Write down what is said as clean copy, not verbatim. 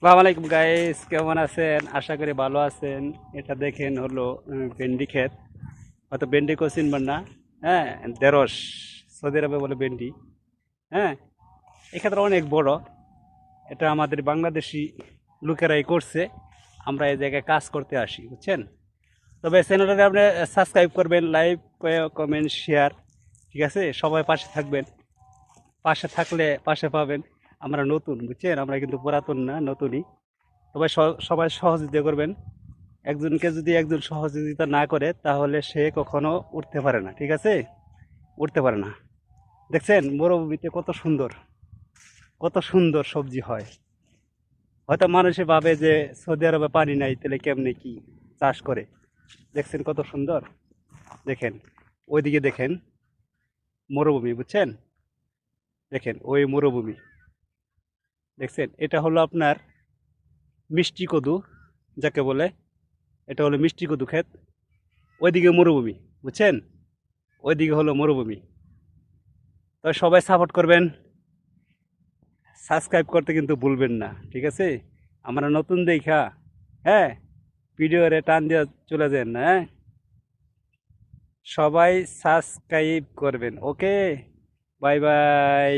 আসসালামু আলাইকুম গাইস, কেমন আছেন? আশা করি ভালো আছেন। এটা দেখেন হলো ভেন্ডি ক্ষেত। হয়তো ভেন্ডি কেউ চিনবেন না। হ্যাঁ, ঢেঁড়স। সৌদি আরবে বলে ভেন্ডি। হ্যাঁ, এই ক্ষেত্রে অনেক বড়। এটা আমাদের বাংলাদেশি লোকেরাই করছে। আমরা এই জায়গায় কাজ করতে আসি, বুঝছেন? তবে চ্যানেলটাকে আপনি সাবস্ক্রাইব করবেন, লাইক, কমেন্ট, শেয়ার। ঠিক আছে, সবাই পাশে থাকবেন। পাশে থাকলে পাশে পাবেন। আমরা নতুন, বুঝছেন? আমরা কিন্তু পুরাতন না, নতুনই। সবাই সবাই সহযোগিতা করবেন। একজনকে যদি একজন সহযোগিতা না করে তাহলে সে কখনো উঠতে পারে না, ঠিক আছে? উঠতে পারে না। দেখছেন মরুভূমিতে কত সুন্দর, কত সুন্দর সবজি হয়। হয়তো মানুষে ভাবে যে সৌদি আরবে পানি নাই, তাহলে কেমনে কি চাষ করে। দেখছেন কত সুন্দর। দেখেন, ওইদিকে দেখেন, মরুভূমি, বুঝছেন? দেখেন ওই মরুভূমি। দেখছেন, এটা হলো আপনার মিষ্টি কদু, যাকে বলে। এটা হলো মিষ্টি কদু ক্ষেত। ওইদিকে মরুভূমি, বুঝছেন? ওইদিকে হলো মরুভূমি। তো সবাই সাপোর্ট করবেন, সাবস্ক্রাইব করতে কিন্তু ভুলবেন না, ঠিক আছে? আমরা নতুন দেখা, হ্যাঁ, ভিডিওরে টান দিয়ে চলে যান না, হ্যাঁ? সবাই সাবস্ক্রাইব করবেন, ওকে। Bye bye.